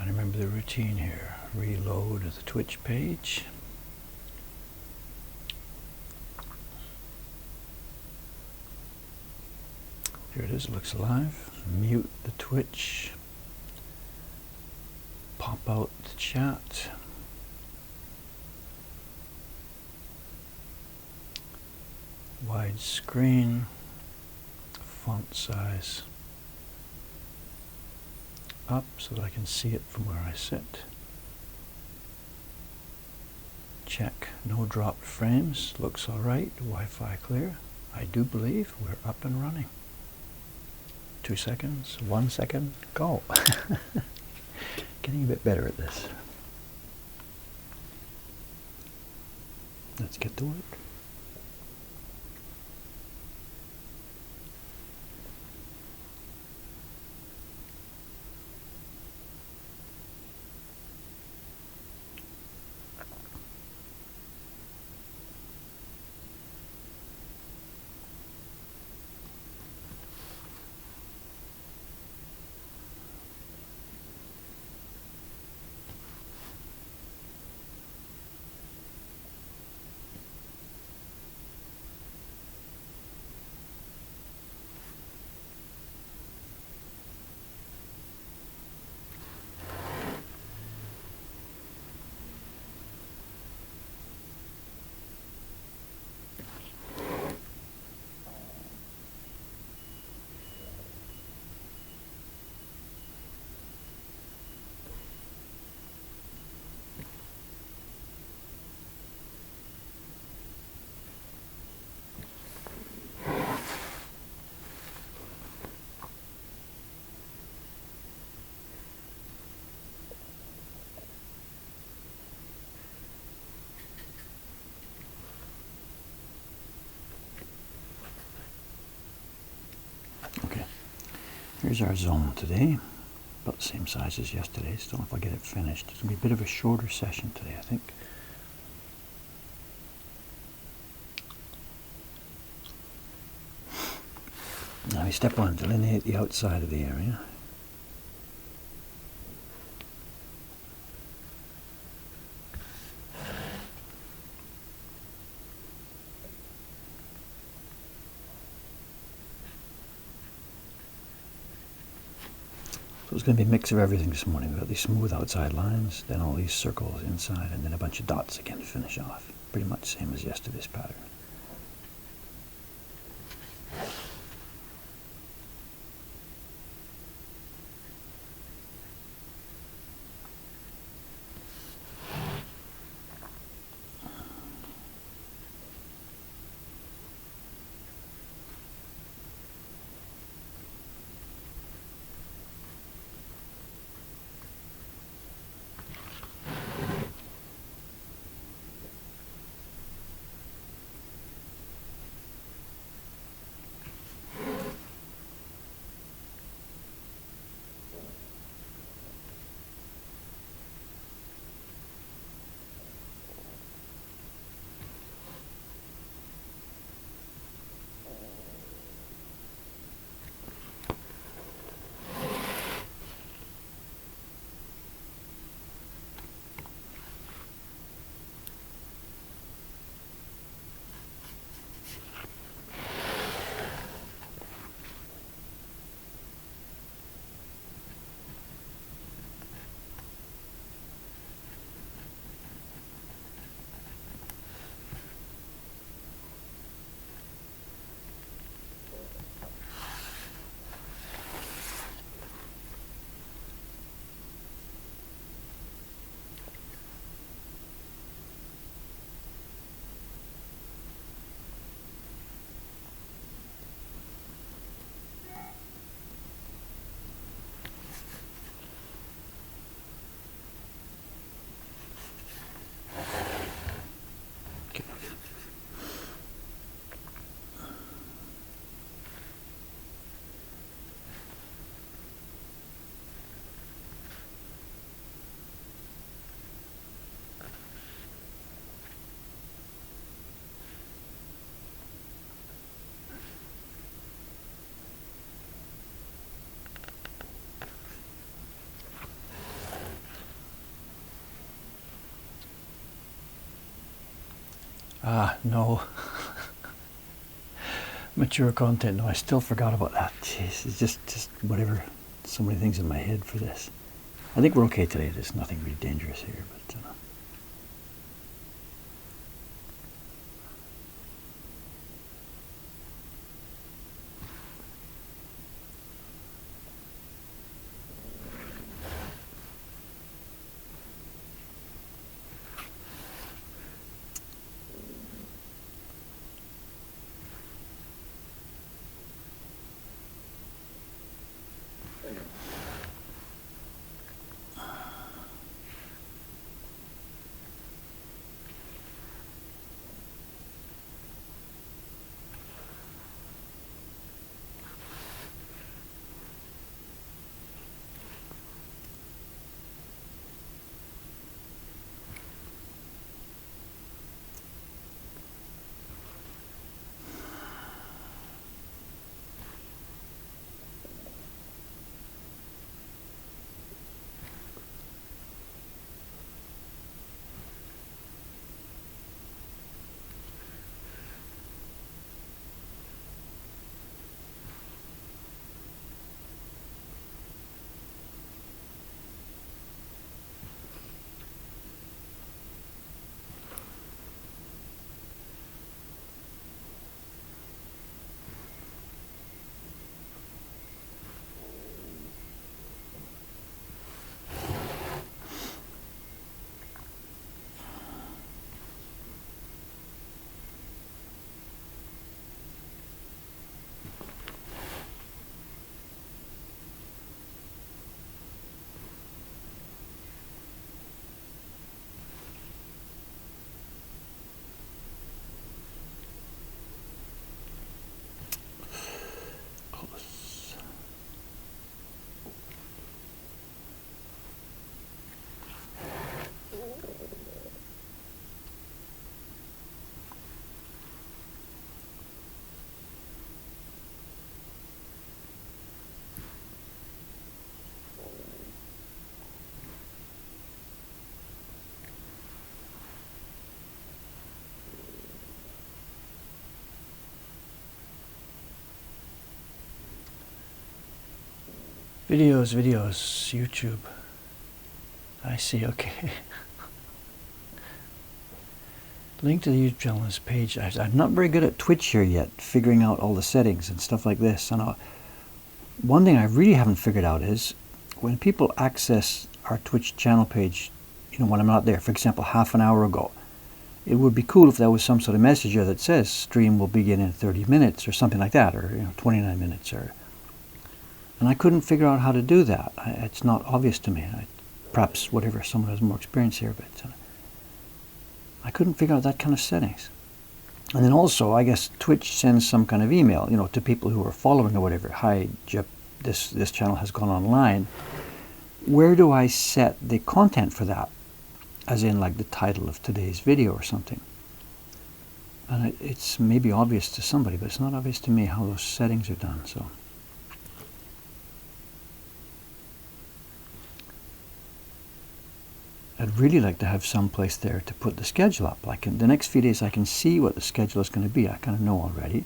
Trying to remember the routine here. Reload the Twitch page. Here it is, it looks live. Mute the Twitch. Pop out the chat. Wide screen. Font size up so that I can see it from where I sit. Check, no dropped frames, looks alright, Wi-Fi clear. I do believe we're up and running. 2 seconds, 1 second, go. Getting a bit better at this. Let's get to work. Here's our zone today, about the same size as yesterday. Still, if I get it finished, it's going to be a bit of a shorter session today, I think. Now we step one, delineate the outside of the area. So it's going to be a mix of everything this morning. We've got these smooth outside lines, then all these circles inside, and then a bunch of dots again to finish off. Pretty much the same as yesterday's pattern. No. Mature content, no, I still forgot about that. Jeez, it's just whatever, so many things in my head for this. I think we're okay today. There's nothing really dangerous here, but close. Videos, YouTube. I see, okay. Link to the YouTube channel on this page. I'm not very good at Twitch here yet, figuring out all the settings and stuff like this. And one thing I really haven't figured out is when people access our Twitch channel page, when I'm not there, for example, half an hour ago, it would be cool if there was some sort of message here that says stream will begin in 30 minutes or something like that, or 29 minutes, and I couldn't figure out how to do that. It's not obvious to me. Perhaps whatever, someone has more experience here, but I couldn't figure out that kind of settings. And then also, I guess Twitch sends some kind of email, to people who are following or whatever. Hi, Jeff, this channel has gone online. Where do I set the content for that? As in, like the title of today's video or something. And it's maybe obvious to somebody, but it's not obvious to me how those settings are done. So. I'd really like to have some place there to put the schedule up. Like in the next few days I can see what the schedule is going to be. I kind of know already.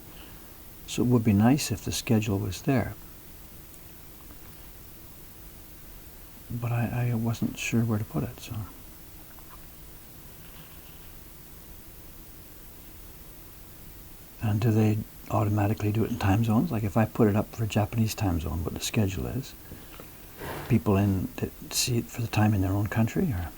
So it would be nice if the schedule was there. But I wasn't sure where to put it, so. And do they automatically do it in time zones? Like if I put it up for Japanese time zone, what the schedule is, people that see it for the time in their own country, or?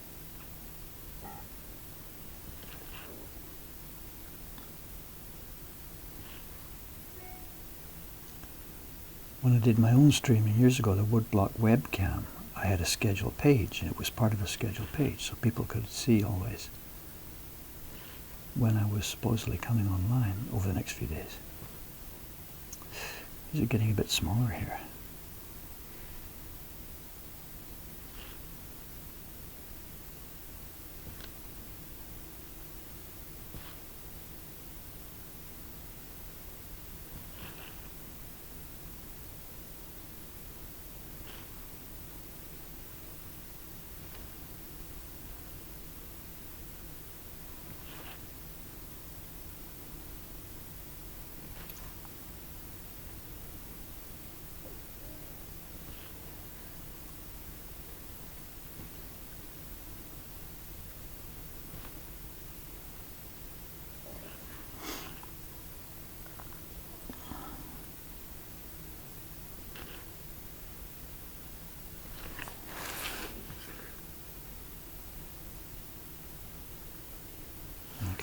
When I did my own streaming years ago, the woodblock webcam, I had a schedule page, and it was part of a schedule page, so people could see always when I was supposedly coming online over the next few days. These are getting a bit smaller here.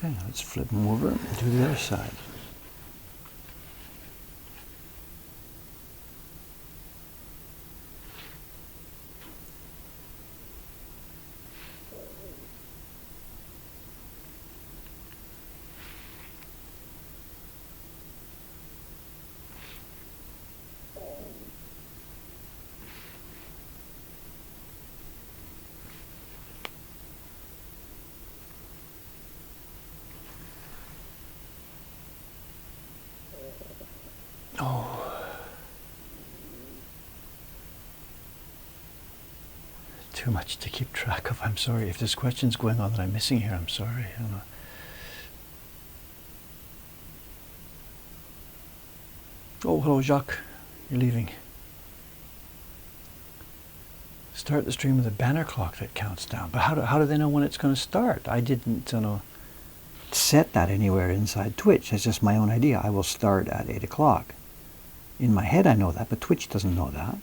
Okay, let's flip them over and do the other side. Too much to keep track of. I'm sorry. If there's questions going on that I'm missing here, I'm sorry. Oh, hello, Jacques. You're leaving. Start the stream with a banner clock that counts down. But how do they know when it's going to start? I didn't set that anywhere inside Twitch. It's just my own idea. I will start at 8 o'clock. In my head I know that, but Twitch doesn't know that.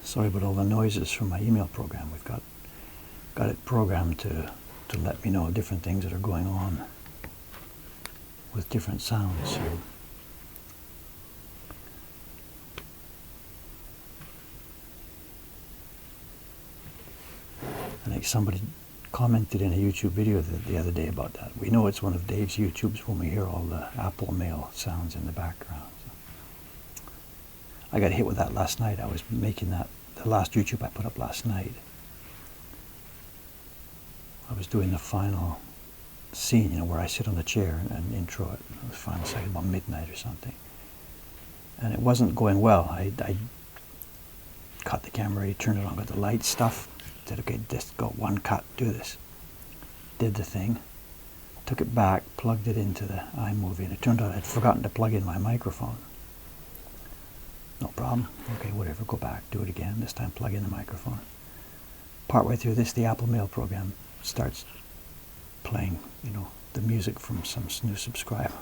Sorry about all the noises from my email program. We've got it programmed to let me know different things that are going on with different sounds. So I think somebody commented in a YouTube video the other day about that. We know it's one of Dave's YouTubes when we hear all the Apple Mail sounds in the background. So I got hit with that last night. I was making the last YouTube I put up last night. I was doing the final scene, where I sit on the chair and intro it. It was final second, about midnight or something. And it wasn't going well. I cut the camera, turned it on, got the light stuff. Said, okay, just got one cut, do this. Did the thing, took it back, plugged it into the iMovie, and it turned out I'd forgotten to plug in my microphone. No problem. Okay, whatever, go back, do it again. This time plug in the microphone. Partway through this, the Apple Mail program starts playing, you know, the music from some new subscriber.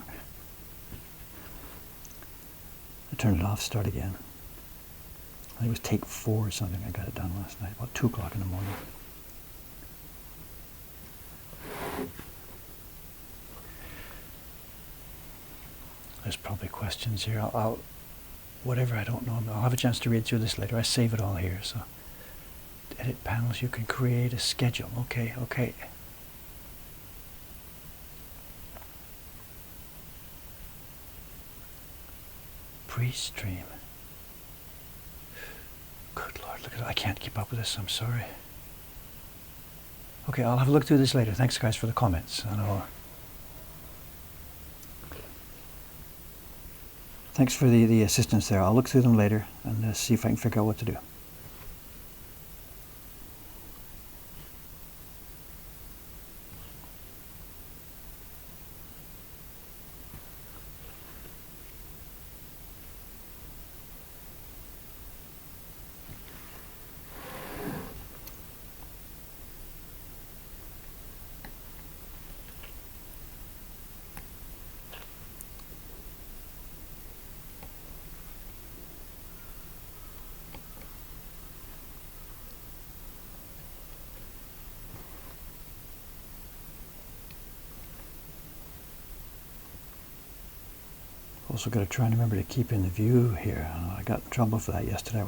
I turn it off, start again. I think it was take 4 or something. I got it done last night, about 2 o'clock in the morning. There's probably questions here. I'll whatever I don't know, I'll have a chance to read through this later. I save it all here, so. Edit panels, you can create a schedule. Okay, okay. Pre-stream. Good Lord, look at it. I can't keep up with this, I'm sorry. Okay, I'll have a look through this later. Thanks, guys, for the comments. Thanks for the assistance there. I'll look through them later and see if I can figure out what to do. Also got to try and remember to keep in the view here. I got in trouble for that yesterday.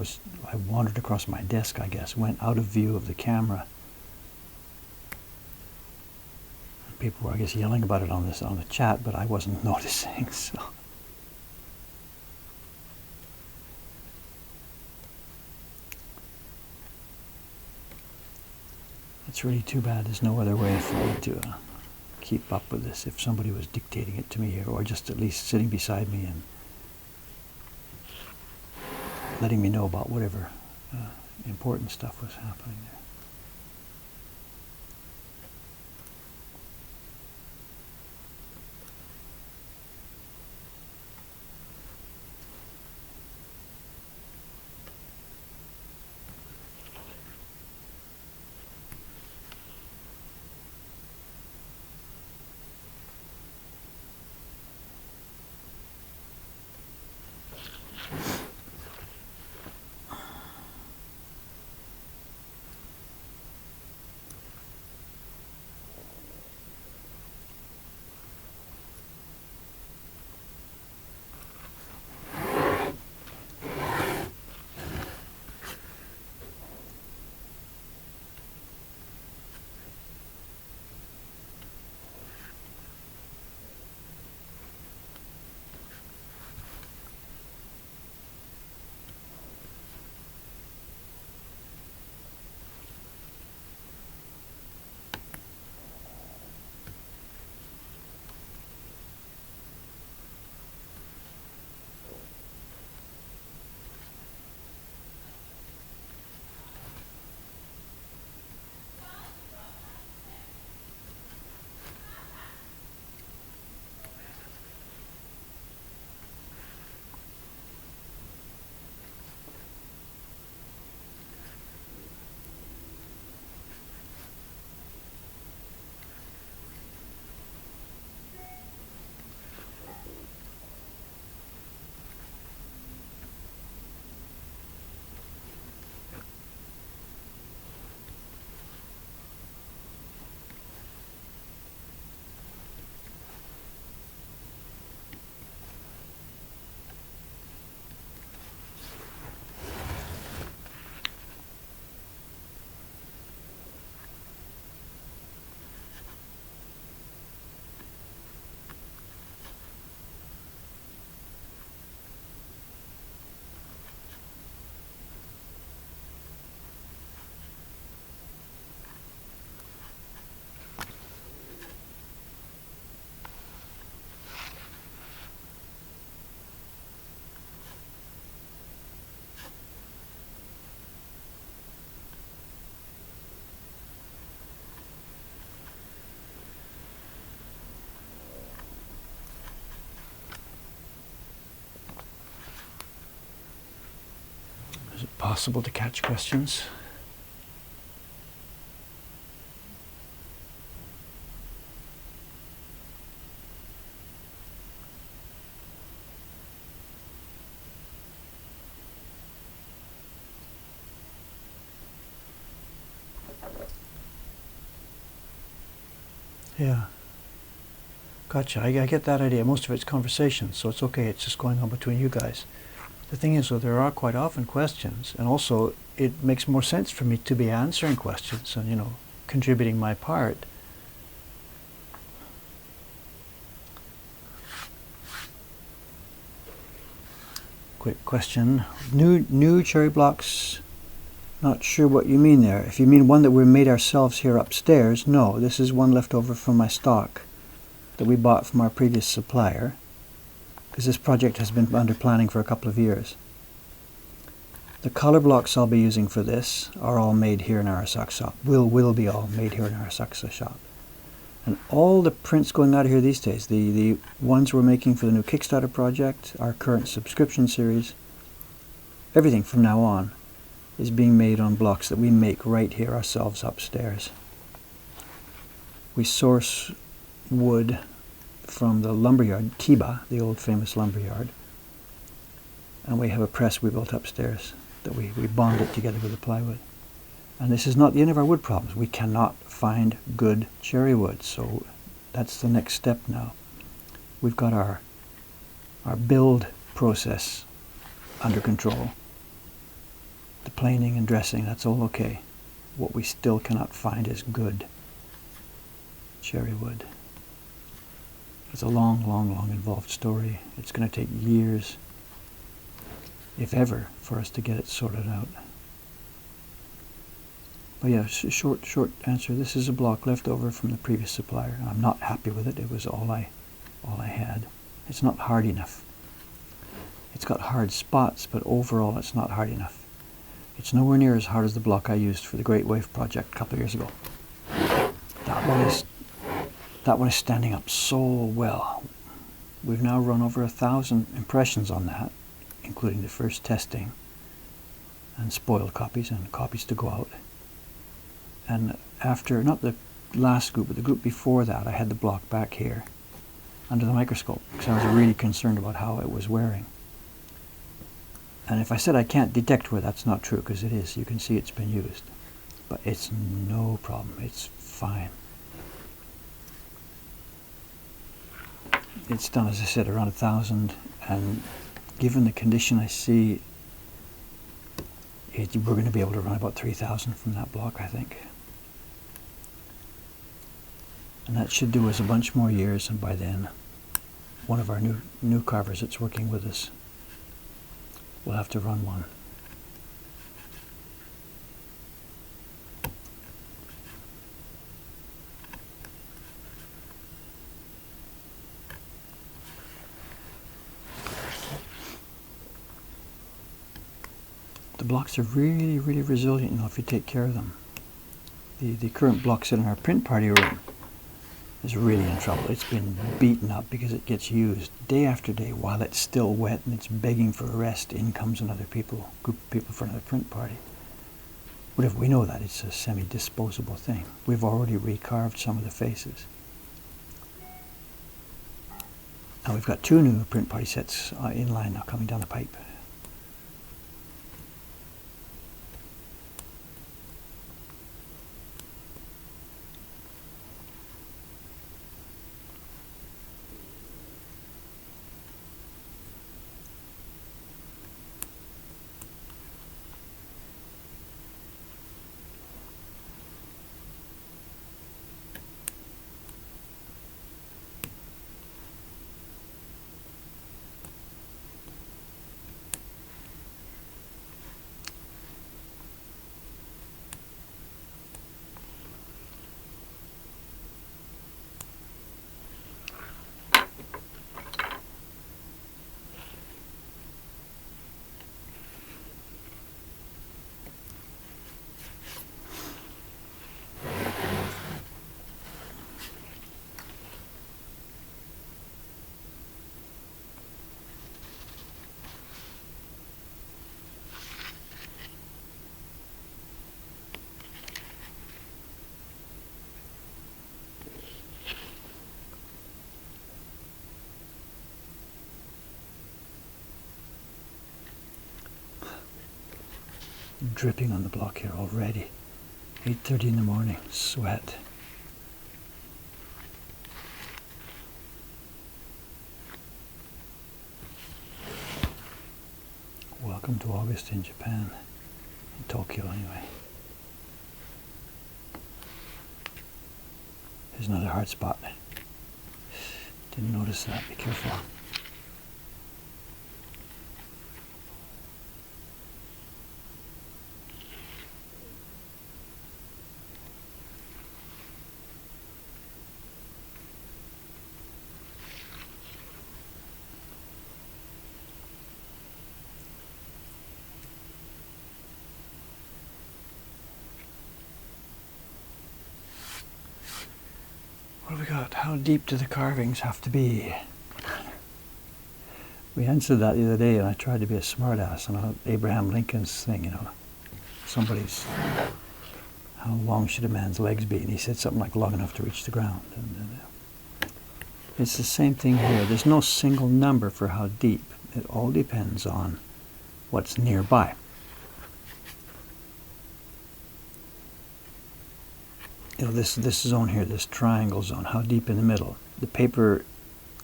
I wandered across my desk, I guess, went out of view of the camera. People were, I guess, yelling about it on the chat, but I wasn't noticing. So it's really too bad. There's no other way for me to keep up with this if somebody was dictating it to me here, or just at least sitting beside me and letting me know about whatever important stuff was happening there. possible to catch questions. Yeah. Gotcha. I get that idea. Most of it's conversation, so it's okay. It's just going on between you guys. The thing is, though, there are quite often questions, and also it makes more sense for me to be answering questions and, you know, contributing my part. Quick question. New cherry blocks. Not sure what you mean there. If you mean one that we made ourselves here upstairs, no. This is one left over from my stock that we bought from our previous supplier, because this project has been under planning for a couple of years. The color blocks I'll be using for this are all made here in Arasaka shop. Will be all made here in Arasaka shop. And all the prints going out of here these days, the ones we're making for the new Kickstarter project, our current subscription series, everything from now on is being made on blocks that we make right here ourselves upstairs. We source wood from the lumberyard, Kiba, the old famous lumberyard, and we have a press we built upstairs that we bond it together with the plywood. And this is not the end of our wood problems. We cannot find good cherry wood, so that's the next step now. We've got our build process under control. The planing and dressing, that's all okay. What we still cannot find is good cherry wood. It's a long involved story. It's going to take years, if ever, for us to get it sorted out. But yeah, short answer. This is a block left over from the previous supplier. I'm not happy with it. It was all I had. It's not hard enough. It's got hard spots, but overall it's not hard enough. It's nowhere near as hard as the block I used for the Great Wave project a couple of years ago. That one is standing up so well. We've now run over 1,000 impressions on that, including the first testing and spoiled copies and copies to go out. And after, not the last group, but the group before that, I had the block back here under the microscope because I was really concerned about how it was wearing. And if I said I can't detect wear, that's not true, because it is. You can see it's been used. But it's no problem. It's fine. It's done, as I said, around 1,000, and given the condition I see, we're going to be able to run about 3,000 from that block, I think. And that should do us a bunch more years, and by then, one of our new carvers that's working with us will have to run one. The blocks are really resilient, you know, if you take care of them. The current block set in our print party room is really in trouble. It's been beaten up because it gets used day after day while it's still wet and it's begging for a rest. In comes another group of people for another print party. Whatever, we know that it's a semi-disposable thing. We've already recarved some of the faces. And we've got 2 new print party sets in line now coming down the pipe. dripping on the block here already. 8:30 in the morning, sweat. Welcome to August in Japan, in Tokyo anyway. Here's another hard spot. Didn't notice that, be careful. What have we got? How deep do the carvings have to be? We answered that the other day, and I tried to be a smartass on Abraham Lincoln's thing, you know. Somebody's, how long should a man's legs be? And he said something like long enough to reach the ground. And it's the same thing here. There's no single number for how deep. It all depends on what's nearby. You know, this zone here, this triangle zone, how deep in the middle? The paper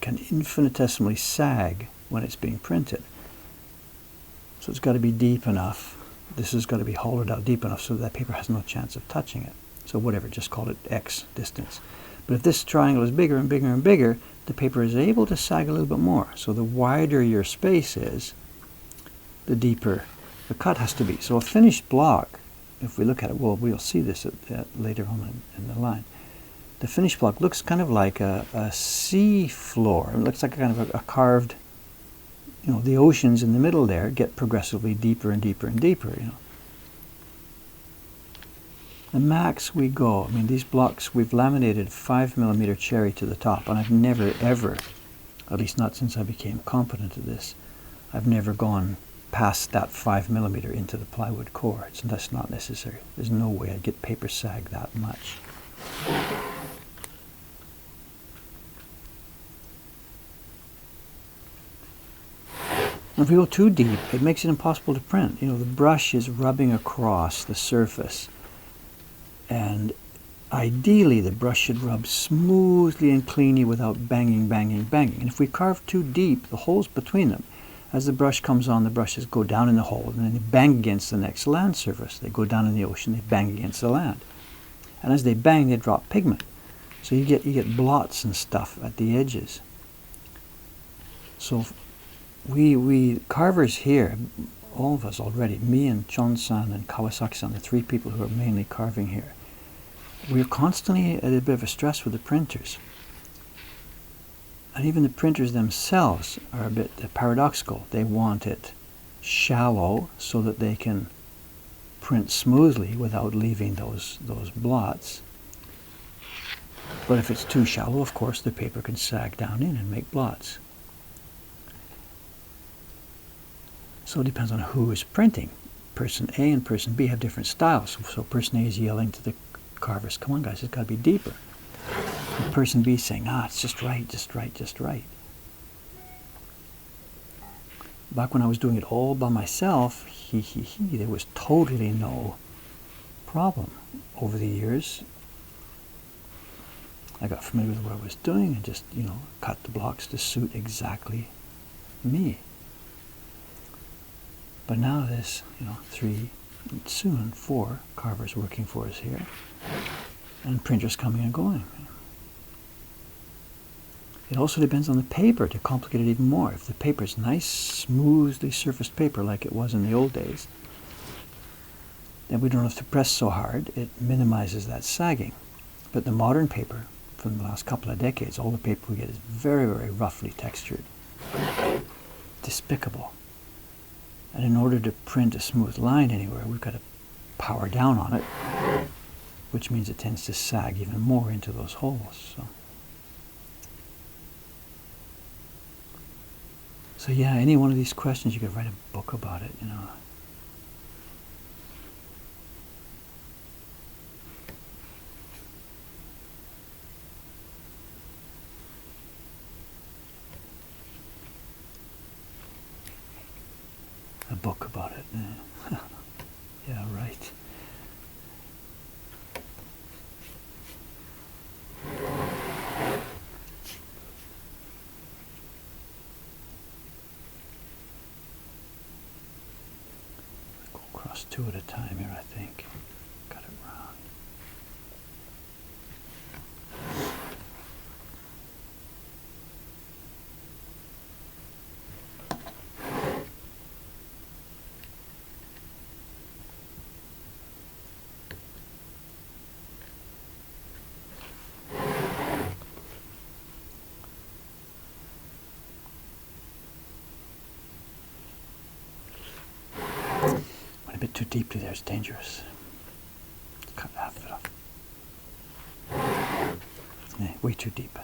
can infinitesimally sag when it's being printed. So it's got to be deep enough. This has got to be hollowed out deep enough so that paper has no chance of touching it. So whatever, just call it X distance. But if this triangle is bigger and bigger and bigger, the paper is able to sag a little bit more. So the wider your space is, the deeper the cut has to be. So a finished block, if we look at it, well, we'll see this later on in the line. The finished block looks kind of like a sea floor. It looks like kind of a carved, you know, the oceans in the middle there get progressively deeper and deeper and deeper, you know. The max we go, I mean, these blocks, we've laminated 5mm cherry to the top, and I've never ever, at least not since I became competent at this, I've never gone past that 5mm into the plywood core. That's not necessary. There's no way I'd get paper sag that much. If we go too deep, it makes it impossible to print. You know, the brush is rubbing across the surface, and ideally the brush should rub smoothly and cleanly without banging, banging, banging. And if we carve too deep, the holes between them, as the brush comes on, the brushes go down in the hole, and then they bang against the next land surface. They go down in the ocean, they bang against the land. And as they bang, they drop pigment. So you get blots and stuff at the edges. So we carvers here, all of us already, me and Chon-san and Kawasaki-san, the three people who are mainly carving here, we're constantly at a bit of a stress with the printers. And even the printers themselves are a bit paradoxical. They want it shallow so that they can print smoothly without leaving those blots. But if it's too shallow, of course, the paper can sag down in and make blots. So it depends on who is printing. Person A and person B have different styles. So person A is yelling to the carvers, come on guys, it's got to be deeper. And person B is saying, it's just right, just right, just right. Back when I was doing it all by myself, there was totally no problem. Over the years, I got familiar with what I was doing and just, you know, cut the blocks to suit exactly me. But now there's, you know, 3, soon 4 carvers working for us here, and printers coming and going. It also depends on the paper to complicate it even more. If the paper is nice, smoothly surfaced paper like it was in the old days, then we don't have to press so hard. It minimizes that sagging. But the modern paper, from the last couple of decades, all the paper we get is very, very roughly textured. Despicable. And in order to print a smooth line anywhere, we've got to power down on it, which means it tends to sag even more into those holes. So yeah, any one of these questions, you could write a book about it, you know. A book about it. Yeah, right. Go across two at a time here, I think. Cut it round. Went a bit too deeply there, it's dangerous. Cut half of it off. Yeah, way too deep.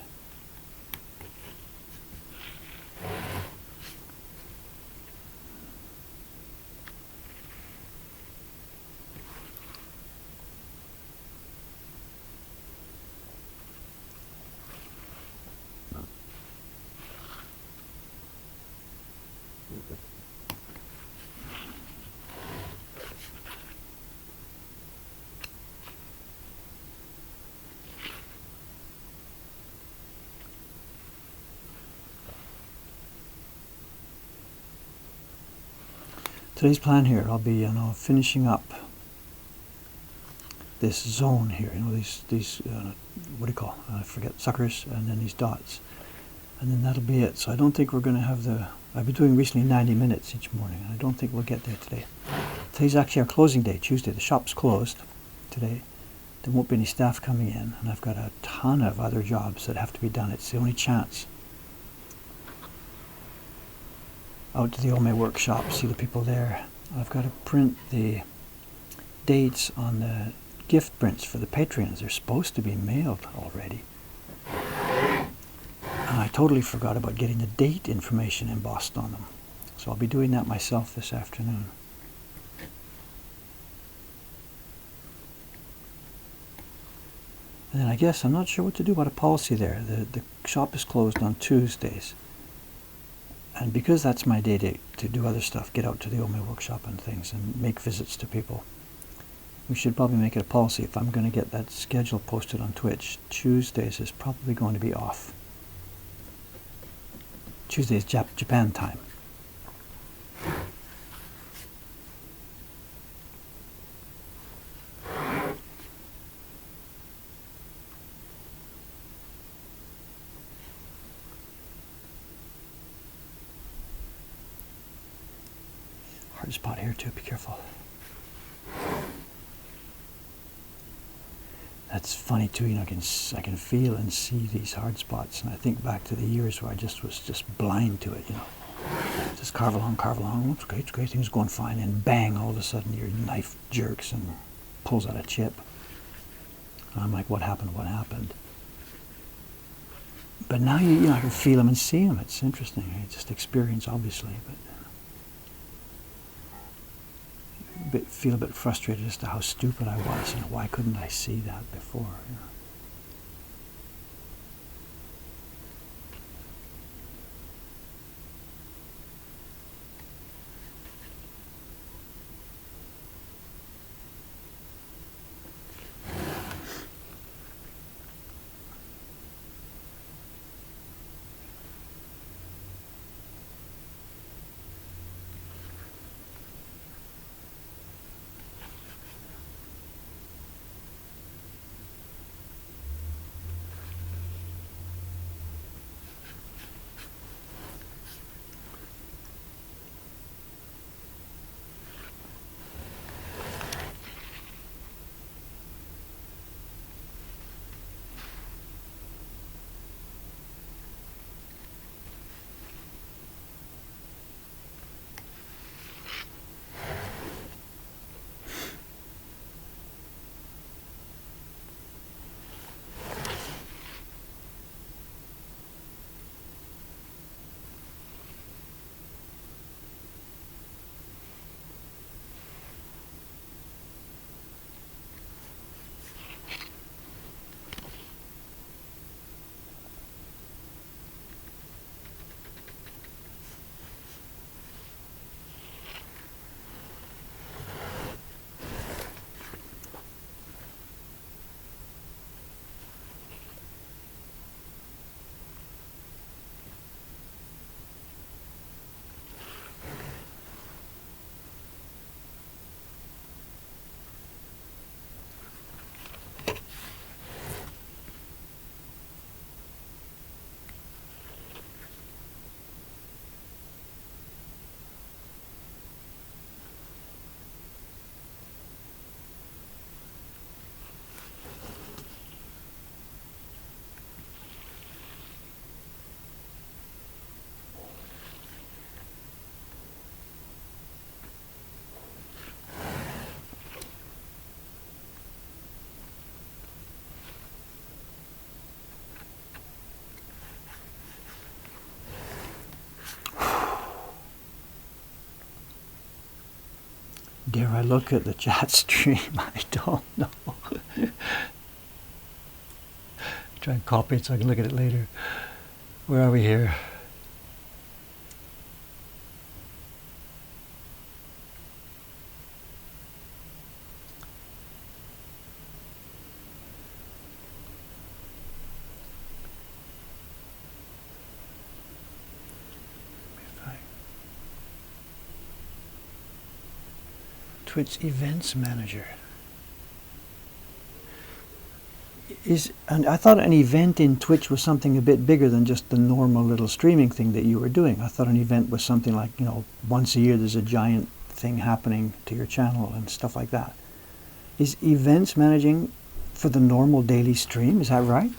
Today's plan here, I'll be, finishing up this zone here. These what do you call? I forget, suckers, and then these dots, and then that'll be it. So I don't think we're going to have the. I've been doing recently 90 minutes each morning, and I don't think we'll get there today. Today's actually our closing day, Tuesday. The shop's closed today. There won't be any staff coming in, and I've got a ton of other jobs that have to be done. It's the only chance. Out to the Ome workshop, see the people there. I've got to print the dates on the gift prints for the Patreons. They're supposed to be mailed already. And I totally forgot about getting the date information embossed on them. So I'll be doing that myself this afternoon. And then I guess I'm not sure what to do about a policy there. The shop is closed on Tuesdays. And because that's my day to do other stuff, get out to the Ome workshop and things and make visits to people, we should probably make it a policy. If I'm going to get that schedule posted on Twitch, Tuesdays is probably going to be off. Tuesday is Japan time. Hard spot here too, be careful. That's funny too, I can feel and see these hard spots, and I think back to the years where I was just blind to it, Just carve along, it's great, things going fine, and bang, all of a sudden your knife jerks and pulls out a chip. And I'm like, what happened? But now I can feel them and see them. It's interesting. It's just experience, obviously, but feel a bit frustrated as to how stupid I was. Why couldn't I see that before? Dare I look at the chat stream? I don't know. Try and copy it so I can look at it later. Where are we here? Twitch Events Manager. And I thought an event in Twitch was something a bit bigger than just the normal little streaming thing that you were doing. I thought an event was something like, you know, once a year there's a giant thing happening to your channel and stuff like that. Is events managing for the normal daily stream? Is that right?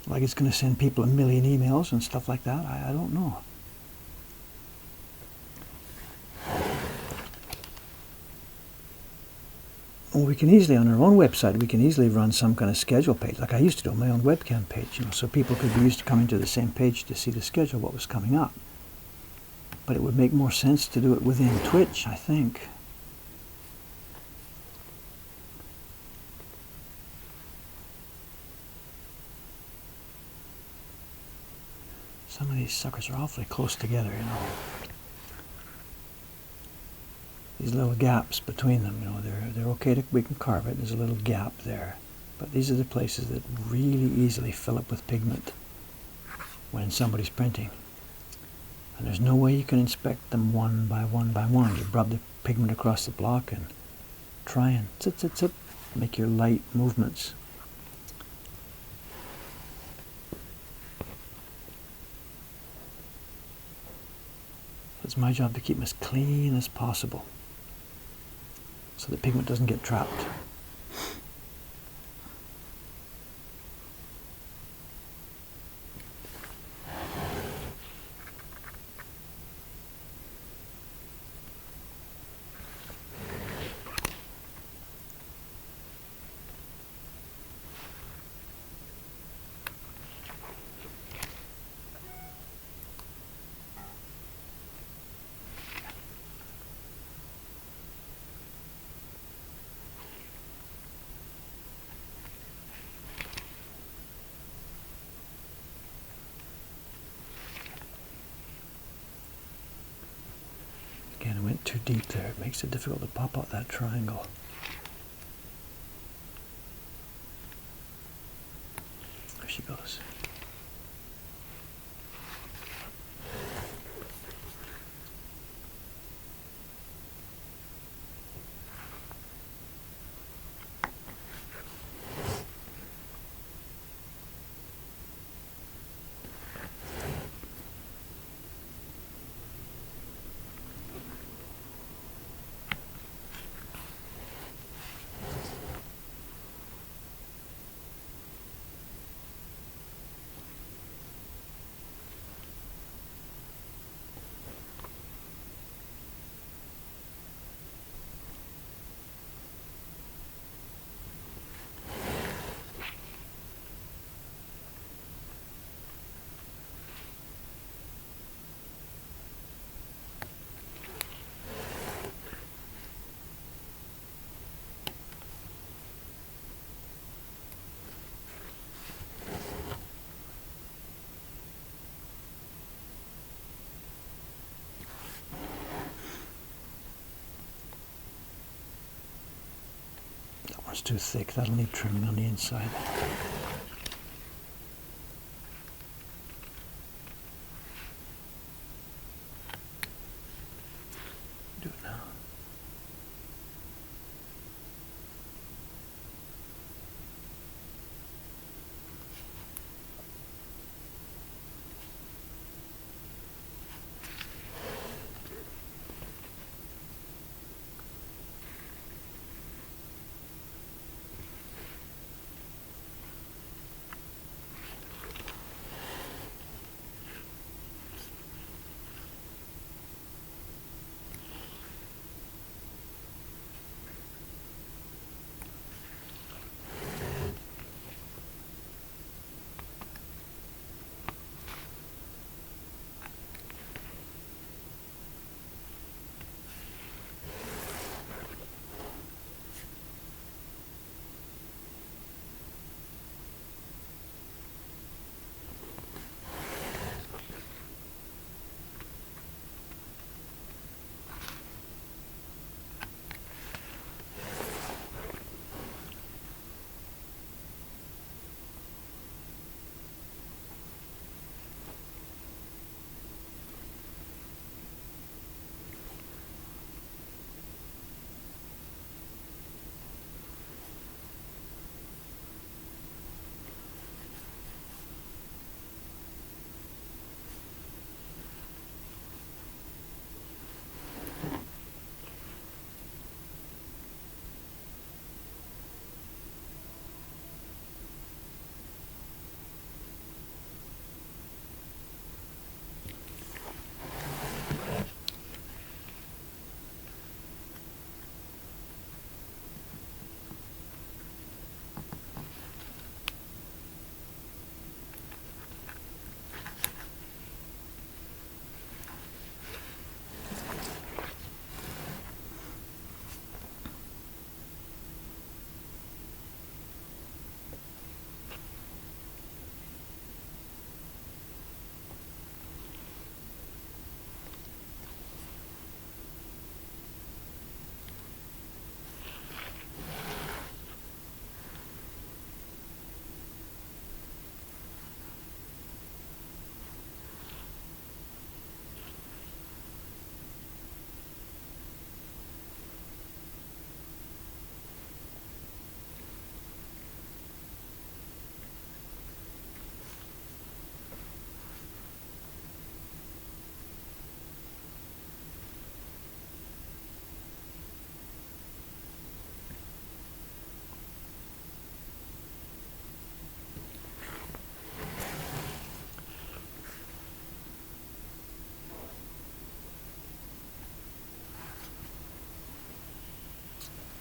Like it's going to send people a million emails and stuff like that? I don't know. Well, we can easily, on our own website, we can easily run some kind of schedule page, like I used to do on my own webcam page, you know, so people could be used to coming to the same page to see the schedule, what was coming up. But it would make more sense to do it within Twitch, I think. Some of these suckers are awfully close together, you know. These little gaps between them, you know, they're okay to, we can carve it, there's a little gap there. But these are the places that really easily fill up with pigment when somebody's printing. And there's no way you can inspect them one by one by one. You rub the pigment across the block and try and make your light movements. It's my job to keep them as clean as possible so the pigment doesn't get trapped. Again, I went too deep there. It makes it difficult to pop out that triangle. There she goes. That one's too thick. That'll need trimming on the inside. Do it now.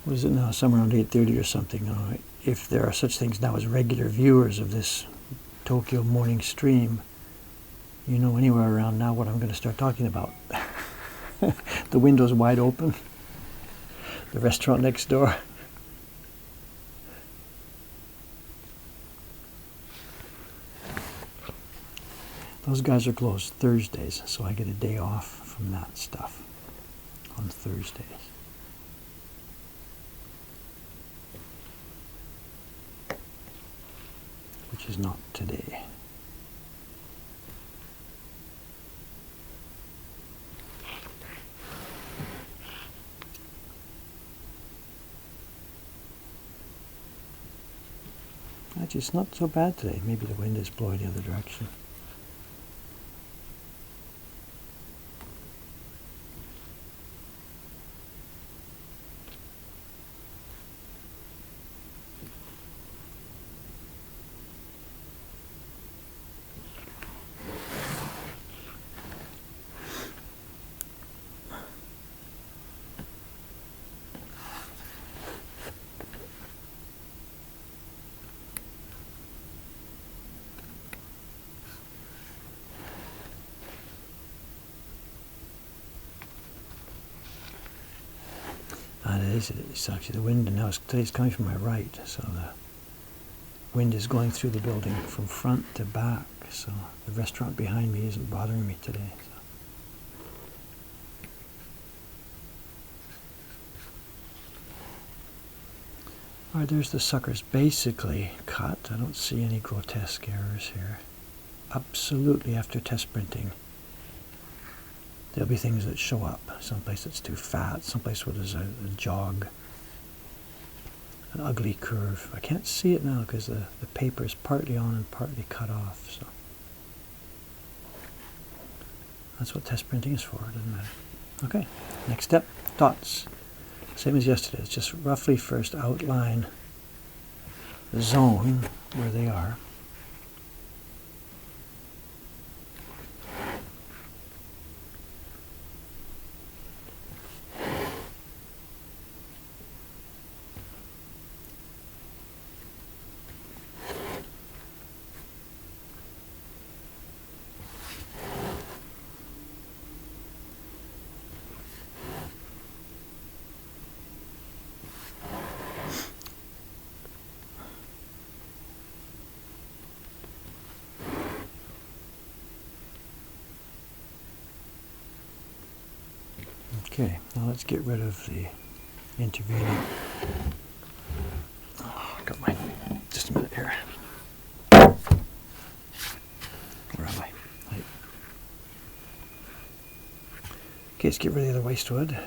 what is it now, somewhere around 8:30 or something. If there are such things now as regular viewers of this Tokyo morning stream, you know anywhere around now what I'm going to start talking about. The window's wide open. The restaurant next door. Those guys are closed Thursdays, so I get a day off from that stuff on Thursdays. Which is not today. Actually, it's not so bad today. Maybe the wind is blowing the other direction. It's actually the wind, and now today's coming from my right, so the wind is going through the building from front to back, so the restaurant behind me isn't bothering me today. Alright, there's the suckers basically cut. I don't see any grotesque errors here. Absolutely, after test printing, there'll be things that show up. Someplace that's too fat, someplace where there's a jog, an ugly curve. I can't see it now because the paper is partly on and partly cut off. So that's what test printing is for, it doesn't matter. Okay, next step, dots. Same as yesterday, it's just roughly first outline the zone where they are. Okay, now let's get rid of the intervening. Oh, got my, just a minute here. Where am I? Right. Okay, let's get rid of the other waste wood.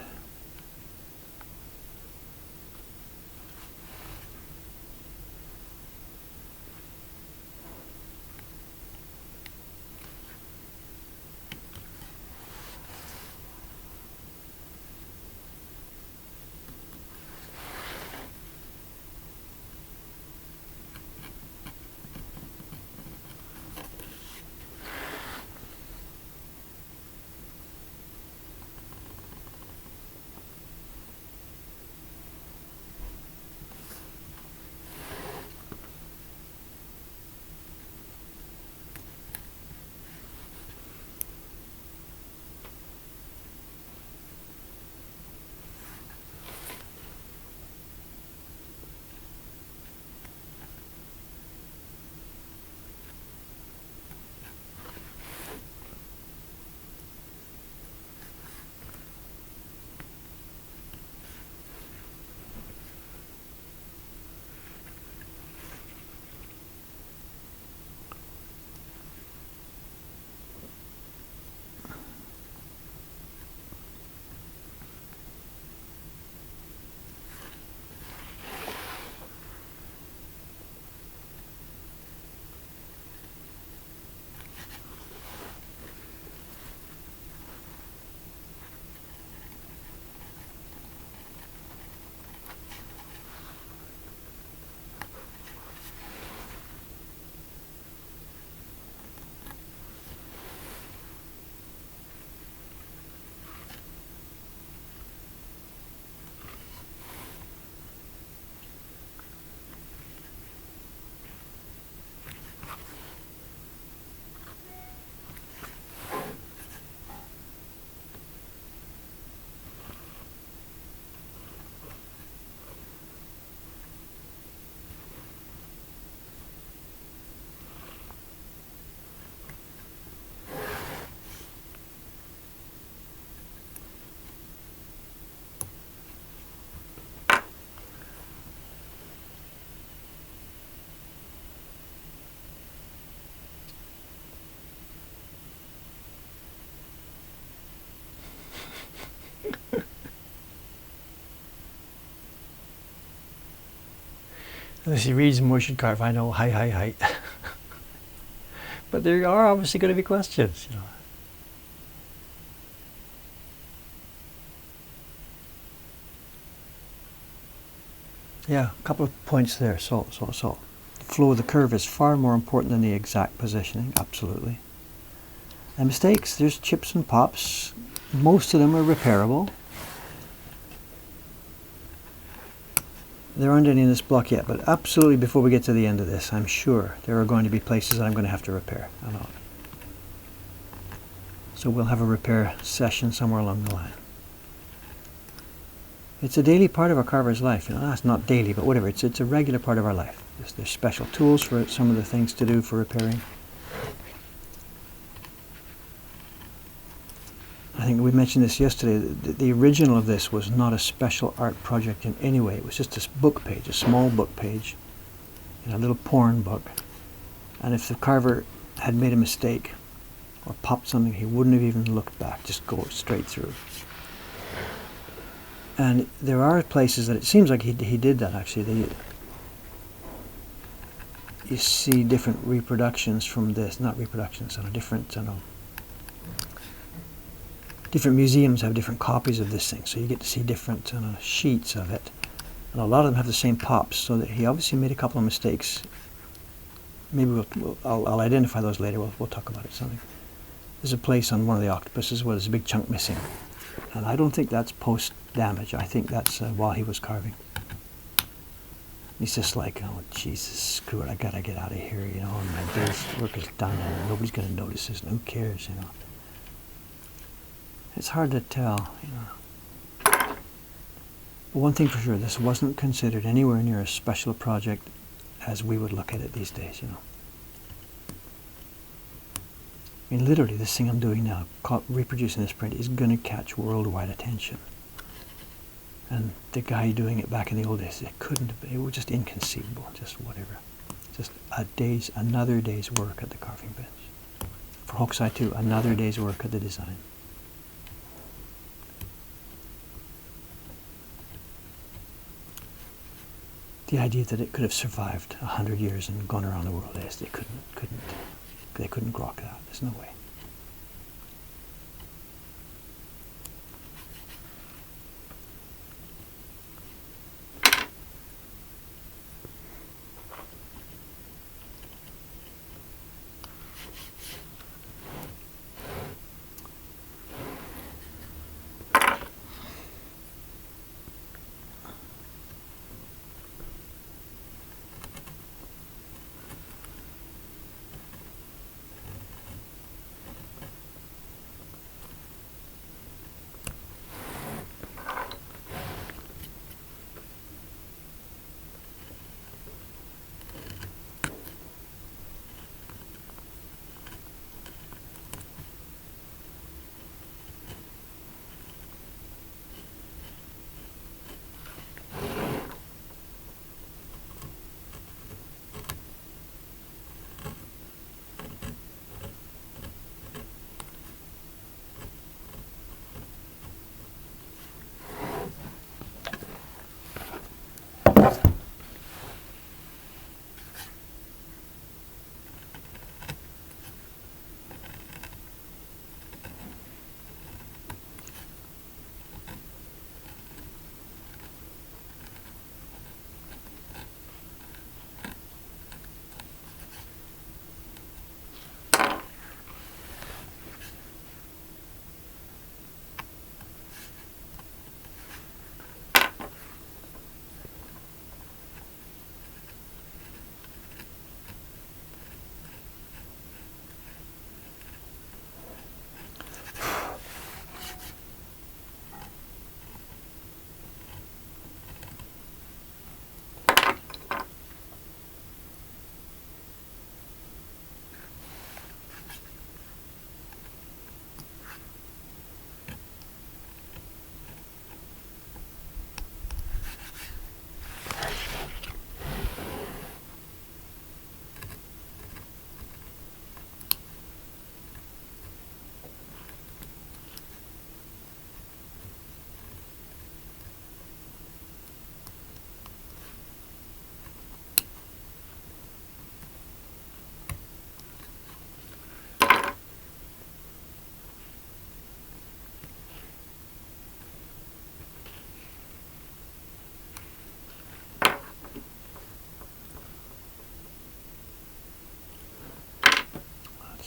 There's a reason we should carve. I know, hi. But there are obviously going to be questions, you know. Yeah, a couple of points there. So. The flow of the curve is far more important than the exact positioning, absolutely. And mistakes, there's chips and pops. Most of them are repairable. There aren't any in this block yet, but absolutely before we get to the end of this, I'm sure there are going to be places that I'm going to have to repair. I know. So we'll have a repair session somewhere along the line. It's a daily part of a carver's life. You know, that's not daily, but whatever. It's a regular part of our life. There's special tools for some of the things to do for repairing. I think we mentioned this yesterday. The original of this was not a special art project in any way. It was just a book page, a small book page, in a little porn book. And if the carver had made a mistake or popped something, he wouldn't have even looked back, just go straight through. And there are places that it seems like he did that actually. You see different reproductions from this, not reproductions, different museums have different copies of this thing, so you get to see different sheets of it. And a lot of them have the same pops, so that he obviously made a couple of mistakes. Maybe I'll identify those later. We'll talk about it. Something. There's a place on one of the octopuses where there's a big chunk missing. And I don't think that's post-damage. I think that's while he was carving. He's just like, oh, Jesus, screw it, I gotta get out of here, you know, and my day's work is done, and nobody's gonna notice this, and who cares, you know. It's hard to tell, you know. But one thing for sure, this wasn't considered anywhere near as special a project as we would look at it these days, you know. I mean, literally, this thing I'm doing now, reproducing this print, is going to catch worldwide attention. And the guy doing it back in the old days, it was just inconceivable, just whatever. Just another day's work at the carving bench. For Hokusai too, another day's work at the design. The idea that it could have survived 100 years and gone around the world, they couldn't grok that. There's no way.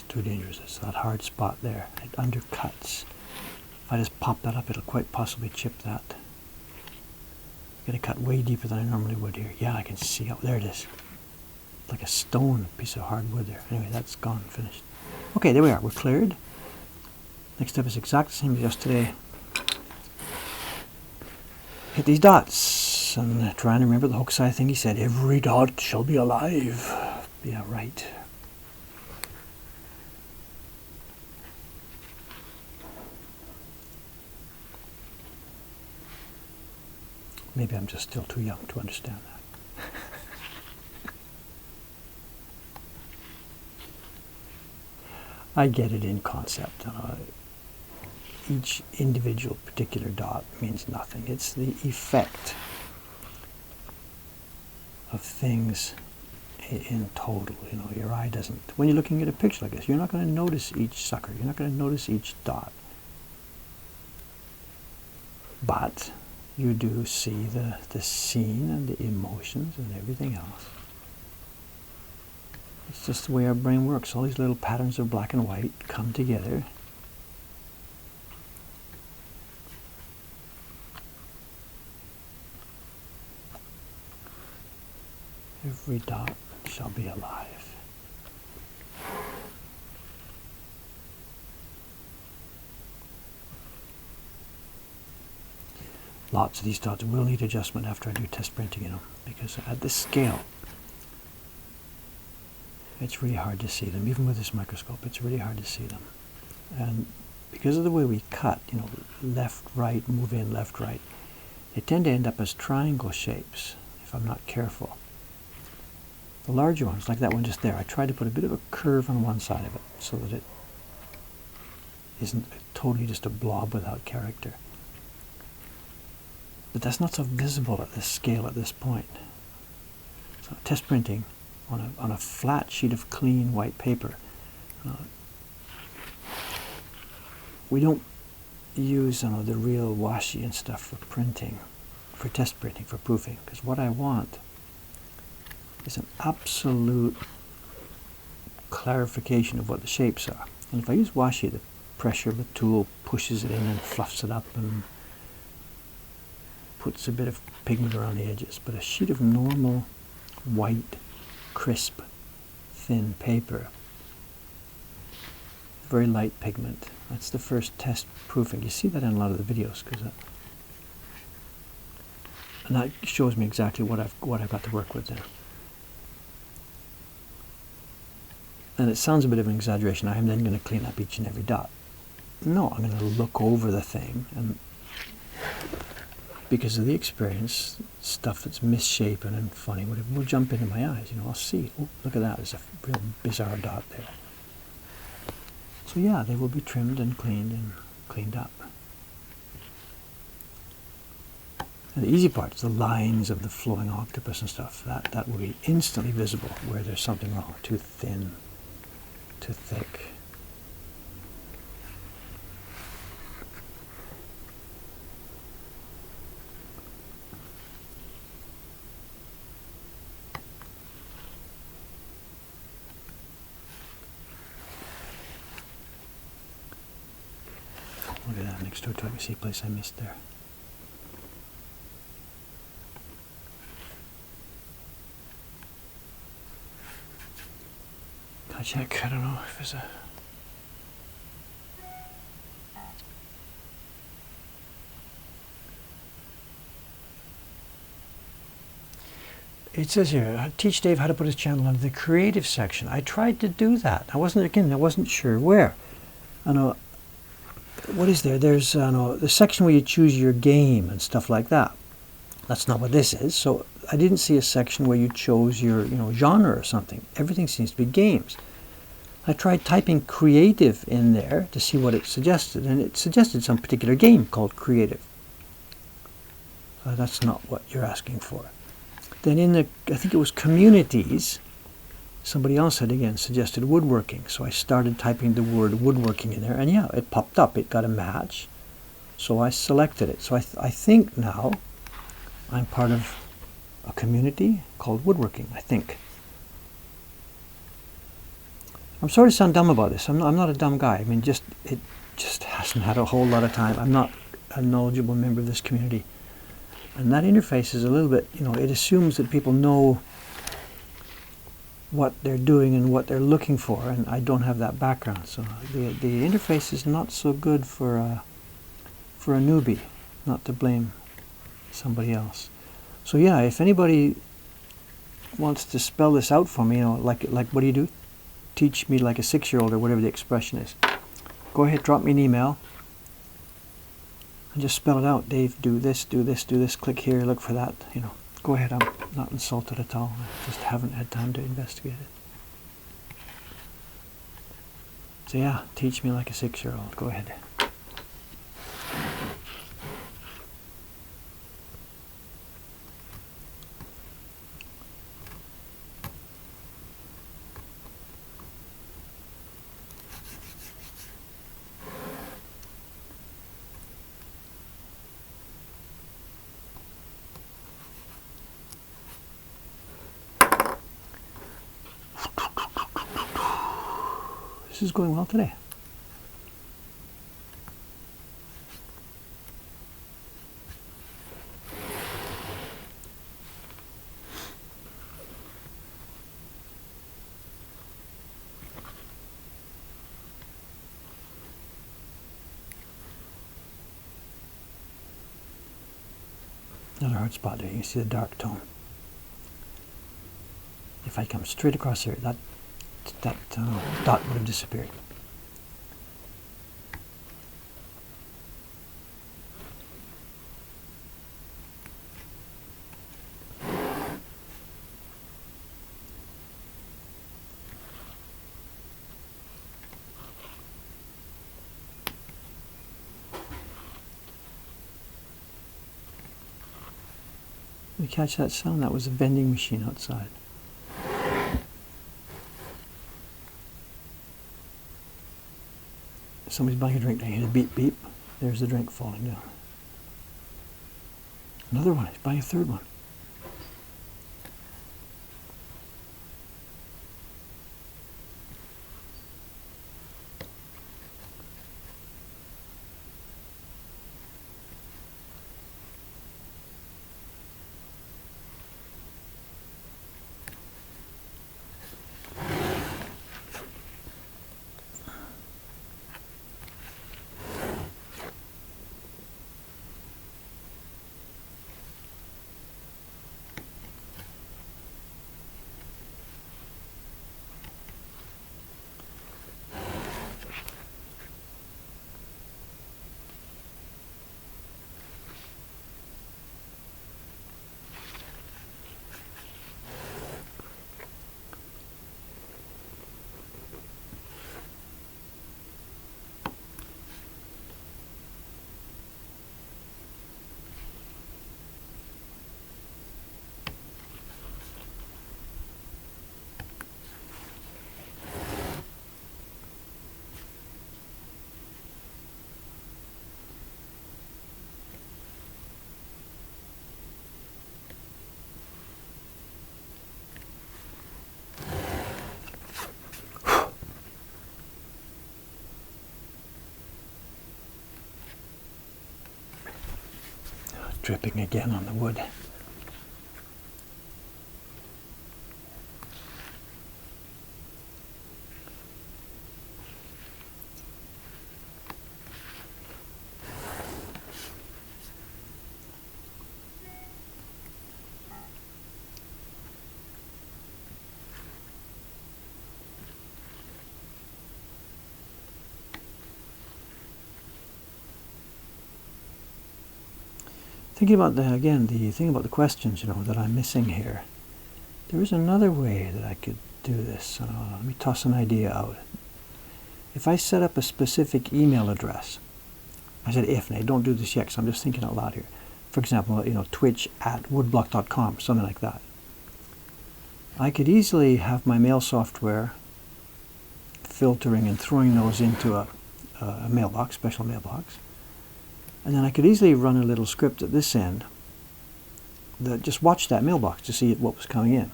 too dangerous. It's that hard spot there. It undercuts. If I just pop that up, it'll quite possibly chip that. I'm going to cut way deeper than I normally would here. Yeah, I can see. Oh, there it is. Like a stone piece of hardwood there. Anyway, that's gone, finished. Okay, there we are. We're cleared. Next step is exactly the same as yesterday. Hit these dots and try and remember the Hokusai thing he said. Every dot shall be alive. Yeah, right. Maybe I'm just still too young to understand that. I get it in concept. Each individual particular dot means nothing. It's the effect of things in total. You know, your eye doesn't. When you're looking at a picture like this, you're not going to notice each sucker. You're not going to notice each dot. But you do see the scene and the emotions and everything else. It's just the way our brain works. All these little patterns of black and white come together. Every dot shall be alive. Lots of these dots will need adjustment after I do test printing in them, because at this scale, it's really hard to see them. Even with this microscope, it's really hard to see them. And because of the way we cut, you know, left, right, move in, left, right, they tend to end up as triangle shapes if I'm not careful. The larger ones, like that one just there, I tried to put a bit of a curve on one side of it so that it isn't totally just a blob without character. But that's not so visible at this scale at this point. So test printing on a flat sheet of clean white paper. We don't use the real washi and stuff for printing, for test printing, for proofing, because what I want is an absolute clarification of what the shapes are. And if I use washi, the pressure of the tool pushes it in and fluffs it up and puts a bit of pigment around the edges. But a sheet of normal, white, crisp, thin paper, very light pigment. That's the first test proofing. You see that in a lot of the videos, and that shows me exactly what I've got to work with there. And it sounds a bit of an exaggeration. I am then going to clean up each and every dot. No, I'm going to look over the thing, and because of the experience, stuff that's misshapen and funny will jump into my eyes. You know, I'll see, oh, look at that, there's a real bizarre dot there. So yeah, they will be trimmed and cleaned up. And the easy part is the lines of the flowing octopus and stuff. That will be instantly visible where there's something wrong, too thin, too thick. Look at that next door to it. See a place I missed there. Can I check? I don't know if there's a... It says here, teach Dave how to put his channel under the creative section. I tried to do that. I wasn't sure where. I know. What is there? There's the section where you choose your game and stuff like that. That's not what this is. So I didn't see a section where you chose your genre or something. Everything seems to be games. I tried typing creative in there to see what it suggested, and it suggested some particular game called creative. That's not what you're asking for. Then in the, I think it was communities, somebody else had again suggested woodworking. So I started typing the word woodworking in there, and yeah, it popped up. It got a match. So I selected it. So I think now I'm part of a community called woodworking, I think. I'm sorry to sound dumb about this. I'm not a dumb guy. I mean, it just hasn't had a whole lot of time. I'm not a knowledgeable member of this community. And that interface is a little bit, it assumes that people know what they're doing and what they're looking for, and I don't have that background. So the interface is not so good for a newbie, not to blame somebody else. So yeah, if anybody wants to spell this out for me, like what do you do? Teach me like a 6-year-old, or whatever the expression is. Go ahead, drop me an email and just spell it out. Dave, do this, do this, do this, click here, look for that. Go ahead, I'm not insulted at all. I just haven't had time to investigate it. So yeah, teach me like a 6-year-old. Go ahead. This is going well today. Another hard spot there. You can see the dark tone. If I come straight across here, that dot would have disappeared. Did you catch that sound? That was a vending machine outside. Somebody's buying a drink. I hear the beep beep. There's the drink falling down. Another one. He's buying a third one. Dripping again on the wood. Thinking about the thing about the questions, that I'm missing here. There is another way that I could do this. Let me toss an idea out. If I set up a specific email address, I said if, and I don't do this yet because I'm just thinking out loud here. For example, twitch@woodblock.com, something like that. I could easily have my mail software filtering and throwing those into a mailbox, special mailbox. And then I could easily run a little script at this end that just watched that mailbox to see what was coming in.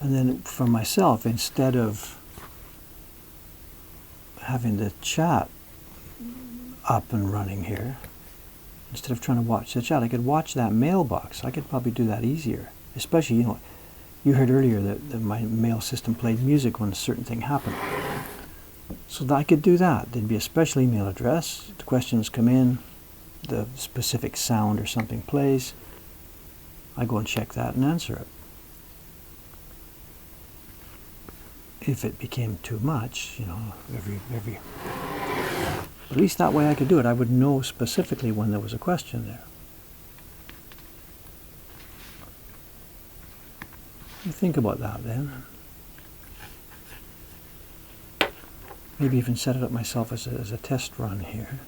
And then for myself, instead of having the chat up and running here, instead of trying to watch the chat, I could watch that mailbox. I could probably do that easier. Especially, you heard earlier that my mail system played music when a certain thing happened. So that I could do that. There'd be a special email address. The questions come in, the specific sound or something plays. I go and check that and answer it. If it became too much, at least that way I could do it. I would know specifically when there was a question there. You think about that then. Maybe even set it up myself as a test run here.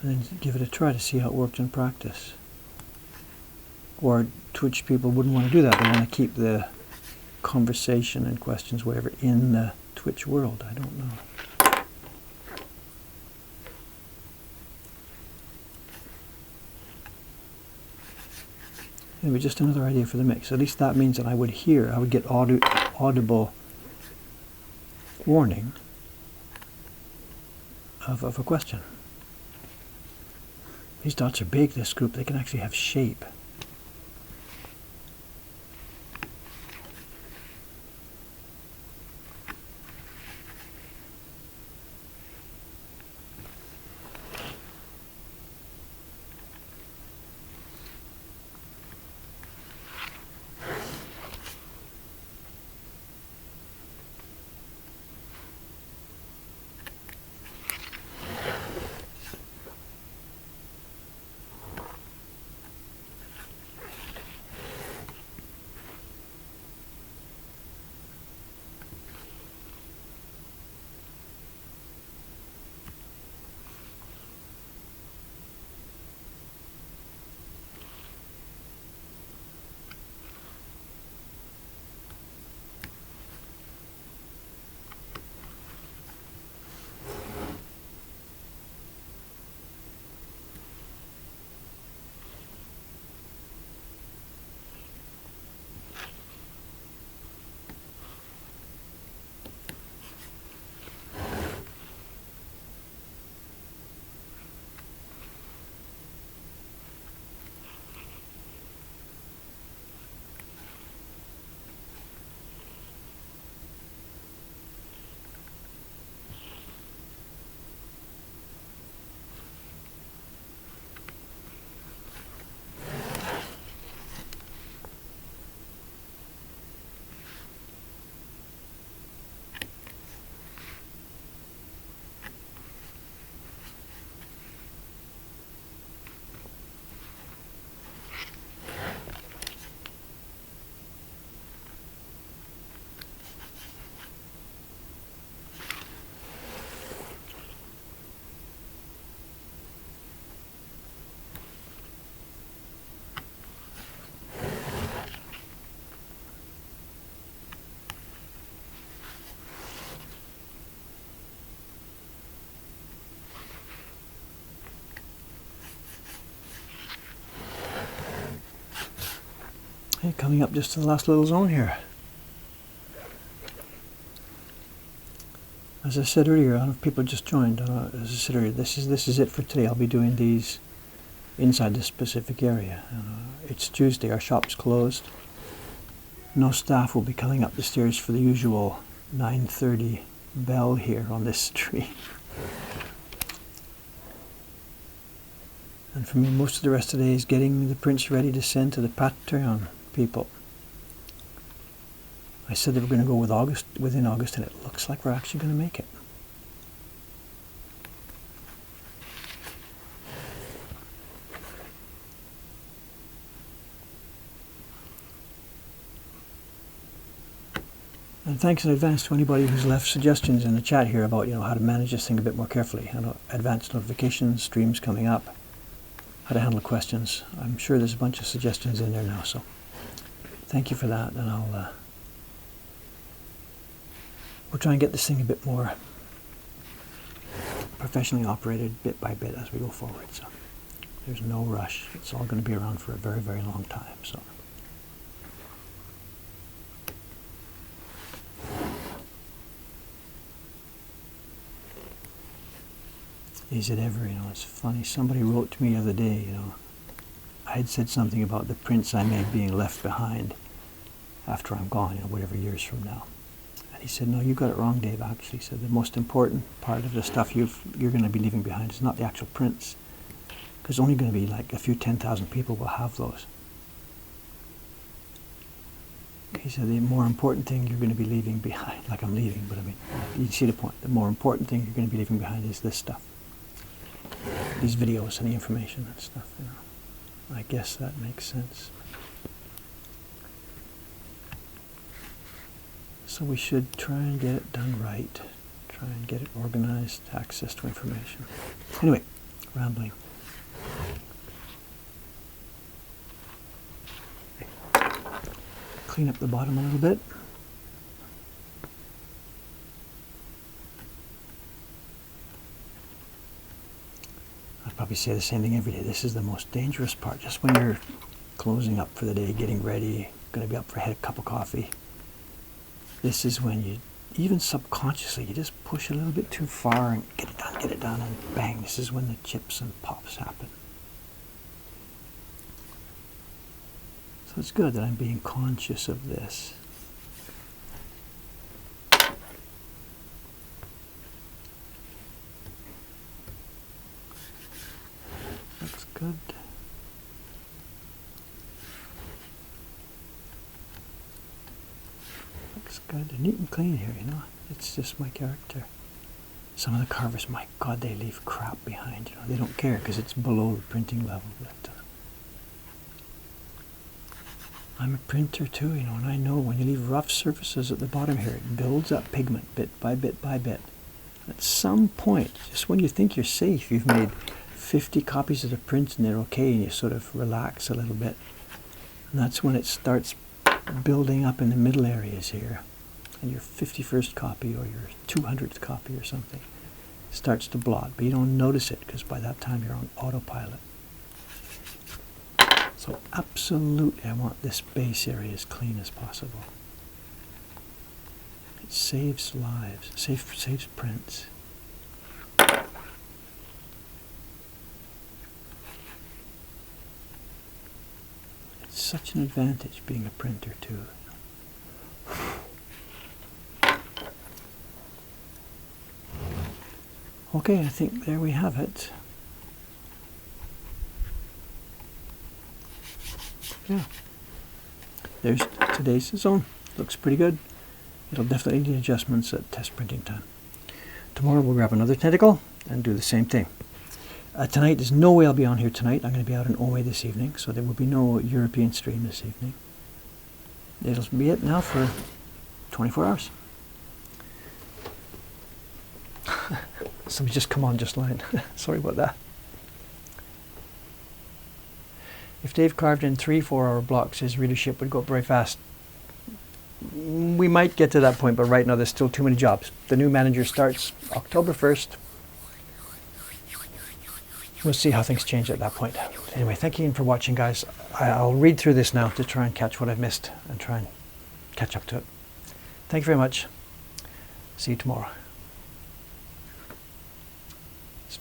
And then give it a try to see how it worked in practice. Or Twitch people wouldn't want to do that. They want to keep the conversation and questions, whatever, in the Twitch world. I don't know. Anyway, just another idea for the mix. At least that means that I would get audible warning of a question. These dots are big, this group. They can actually have shape. Okay, coming up just to the last little zone here. As I said earlier, I don't know if people just joined. As I said earlier, this is it for today. I'll be doing these inside this specific area. It's Tuesday. Our shop's closed. No staff will be coming up the stairs for the usual 9:30 bell here on this street. And for me, most of the rest of the day is getting the prints ready to send to the Patreon people. I said they were going to go within August, and it looks like we're actually going to make it. And thanks in advance to anybody who's left suggestions in the chat here about how to manage this thing a bit more carefully. Advanced notifications, streams coming up, how to handle questions. I'm sure there's a bunch of suggestions in there now, so thank you for that, and we'll try and get this thing a bit more professionally operated bit by bit as we go forward. So There's no rush. It's all going to be around for a very, very long time. So. Is it ever, it's funny. Somebody wrote to me the other day, I had said something about the prints I made being left behind after I'm gone, whatever years from now. And he said, no, you got it wrong, Dave. Actually, he said the most important part of the stuff you're going to be leaving behind is not the actual prints, because only going to be like a few 10,000 people will have those. He said the more important thing you're going to be leaving behind, like I'm leaving, but I mean, you see the point. The more important thing you're going to be leaving behind is this stuff. These videos and the information and stuff, I guess that makes sense. So we should try and get it done right. Try and get it organized, access to information. Anyway, rambling. Clean up the bottom a little bit. I'd probably say the same thing every day. This is the most dangerous part. Just when you're closing up for the day, getting ready, going to be up for a cup of coffee. This is when you, even subconsciously, you just push a little bit too far and get it done, and bang, this is when the chips and pops happen. So it's good that I'm being conscious of this. Looks good. Looks good. Neat and clean here, It's just my character. Some of the carvers, my God, they leave crap behind, They don't care because it's below the printing level. But, I'm a printer too, and I know when you leave rough surfaces at the bottom here, it builds up pigment bit by bit by bit. At some point, just when you think you're safe, you've made 50 copies of the prints and they're okay, and you sort of relax a little bit. And that's when it starts building up in the middle areas here. And your 51st copy or your 200th copy or something starts to blot, but you don't notice it because by that time you're on autopilot. So absolutely I want this base area as clean as possible. It saves lives, saves prints. It's such an advantage being a printer too. Okay, I think there we have it. Yeah, there's today's zone. Looks pretty good. It'll definitely need adjustments at test printing time. Tomorrow we'll grab another tentacle and do the same thing. Tonight, there's no way I'll be on here tonight. I'm going to be out in Ome this evening, so there will be no European stream this evening. It'll be it now for 24 hours. Somebody just come on just line. Sorry about that. If Dave carved in 3 4-hour blocks, his readership would go up very fast. We might get to that point, but right now there's still too many jobs. The new manager starts October 1st. We'll see how things change at that point. Anyway, thank you for watching, guys. I'll read through this now to try and catch what I've missed and try and catch up to it. Thank you very much. See you tomorrow.